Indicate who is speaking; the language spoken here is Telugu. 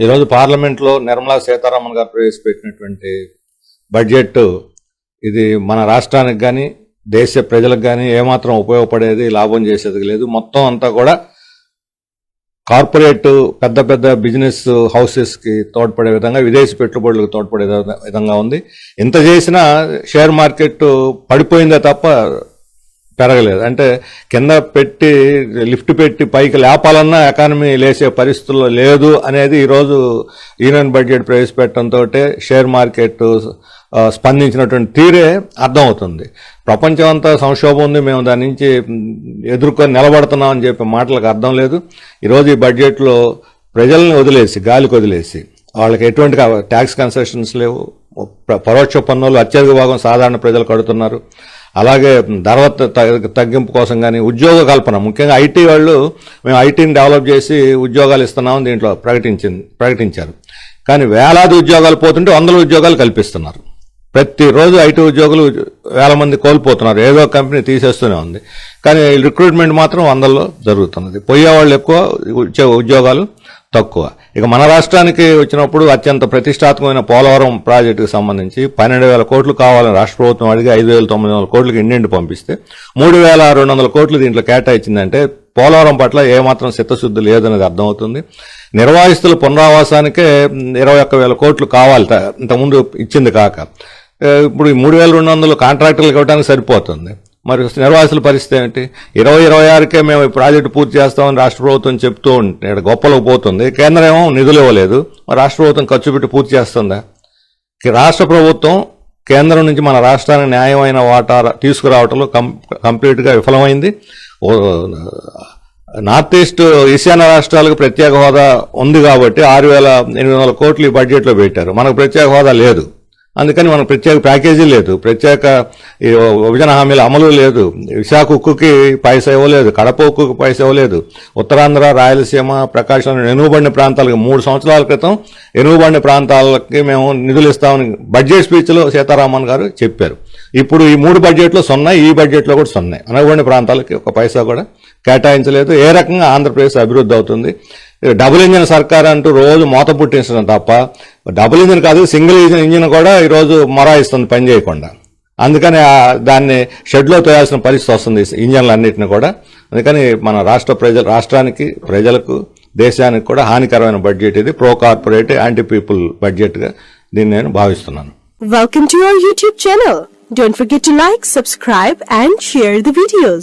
Speaker 1: ఈరోజు పార్లమెంట్లో నిర్మలా సీతారామన్ గారు ప్రవేశపెట్టినటువంటి బడ్జెట్ ఇది మన రాష్ట్రానికి కానీ దేశ ప్రజలకు కానీ ఏమాత్రం ఉపయోగపడేది లాభం చేసేది లేదు. మొత్తం అంతా కూడా కార్పొరేట్ పెద్ద పెద్ద బిజినెస్ హౌసెస్కి తోడ్పడే విధంగా, విదేశీ పెట్టుబడులకు తోడ్పడే విధంగా ఉంది. ఇంత చేసినా షేర్ మార్కెట్ పడిపోయిందే తప్ప పెరగలేదు. అంటే కింద పెట్టి లిఫ్ట్ పెట్టి పైకి లేపాలన్నా ఎకానమీ లేచే పరిస్థితుల్లో లేదు అనేది ఈరోజు యూనియన్ బడ్జెట్ ప్రవేశపెట్టడంతో షేర్ మార్కెట్ స్పందించినటువంటి తీరే అర్థమవుతుంది. ప్రపంచం అంతా సంక్షోభం ఉంది, మేము దాని నుంచి ఎదుర్కొని నిలబడుతున్నాం అని చెప్పే మాటలకు అర్థం లేదు. ఈరోజు ఈ బడ్జెట్లో ప్రజల్ని వదిలేసి, గాలికి వదిలేసి, వాళ్ళకి ఎటువంటి ట్యాక్స్ కన్సెషన్స్ లేవు. పరోక్ష పన్నులు అత్యధిక భాగం సాధారణ ప్రజలు కడుతున్నారు. అలాగే ధర తగ్గింపు కోసం కానీ, ఉద్యోగ కల్పన, ముఖ్యంగా ఐటీ వాళ్ళు మేము ఐటీని డెవలప్ చేసి ఉద్యోగాలు ఇస్తున్నామని దీంట్లో ప్రకటించారు. కానీ వేలాది ఉద్యోగాలు పోతుంటే వందల ఉద్యోగాలు కల్పిస్తున్నారు. ప్రతిరోజు ఐటీ ఉద్యోగులు వేల మంది కోల్పోతున్నారు. ఏదో కంపెనీ తీసేస్తూనే ఉంది. కానీ రిక్రూట్మెంట్ మాత్రం వందల్లో జరుగుతున్నది. పోయేవాళ్ళు ఎక్కువ, వచ్చే ఉద్యోగాలు తక్కువ. ఇక మన రాష్ట్రానికి వచ్చినప్పుడు అత్యంత ప్రతిష్టాత్మకమైన పోలవరం ప్రాజెక్టుకు సంబంధించి 12,000 కోట్లు కావాలని రాష్ట్ర ప్రభుత్వం అడిగి 5,900 కోట్లకి ఇండియన్ పంపిస్తే 3,200 కోట్లు దీంట్లో కేటాయించిందంటే పోలవరం పట్ల ఏమాత్రం చిత్తశుద్ధి లేదనేది అర్థమవుతుంది. నిర్వాసితుల పునరావాసానికే 21,000 కోట్లు కావాలి ఇంతకుముందు ఇచ్చింది కాక. ఇప్పుడు 3,200 కాంట్రాక్టర్లకు ఇవ్వడానికి సరిపోతుంది. మరి నిర్వాసితుల పరిస్థితి ఏంటి? 2026కే మేము ఈ ప్రాజెక్టు పూర్తి చేస్తామని రాష్ట్ర ప్రభుత్వం చెప్తూ ఉంటే గొప్పలకు పోతుంది. కేంద్రం ఏమో నిధులు ఇవ్వలేదు. మరి రాష్ట్ర ప్రభుత్వం ఖర్చు పెట్టి పూర్తి చేస్తుందా? రాష్ట్ర ప్రభుత్వం కేంద్రం నుంచి మన రాష్ట్రానికి న్యాయమైన వాటా తీసుకురావటంలో కంప్లీట్గా విఫలమైంది. నార్త్ ఈస్ట్ ఈశాన్య రాష్ట్రాలకు ప్రత్యేక హోదా ఉంది కాబట్టి 6,800 కోట్లు ఈ బడ్జెట్లో పెట్టారు. మనకు ప్రత్యేక హోదా లేదు. అందుకని మనకు ప్రత్యేక ప్యాకేజీ లేదు, ప్రత్యేక విభజన హామీల అమలు లేదు. విశాఖ ఉక్కుకి పైసా ఇవ్వలేదు, కడప ఉక్కుకి పైసా ఇవ్వలేదు. ఉత్తరాంధ్ర, రాయలసీమ, ప్రకాశం ఎనుగుబడిన ప్రాంతాలకు 3 సంవత్సరాల క్రితం ఎనుగుబడిన ప్రాంతాలకి మేము నిధులు ఇస్తామని బడ్జెట్ స్పీచ్లో సీతారామన్ గారు చెప్పారు. ఇప్పుడు ఈ 3 బడ్జెట్లో 0, ఈ బడ్జెట్లో కూడా 0. ఎనుగుబడిన ప్రాంతాలకి ఒక పైసా కూడా కేటాయించలేదు. ఏ రకంగా ఆంధ్రప్రదేశ్ అభివృద్ధి అవుతుంది? డబుల్ ఇంజిన్ సర్కార్ అంటూ రోజు మూత పుట్టించడం తప్ప, డబుల్ ఇంజిన్ కాదు సింగిల్ ఇంజిన్ కూడా ఈరోజు మొరాయిస్తుంది పని చేయకుండా. అందుకని దాన్ని షెడ్లో తోయాల్సిన పరిస్థితి వస్తుంది ఇంజన్లన్నింటినీ కూడా. అందుకని మన రాష్ట్రానికి, ప్రజలకు, దేశానికి కూడా హానికరమైన బడ్జెట్ ఇది. ప్రో కార్పొరేట్, యాంటీ పీపుల్ బడ్జెట్గా దీన్ని నేను భావిస్తున్నాను.
Speaker 2: Welcome to our YouTube channel. Don't forget to like, subscribe and share the videos.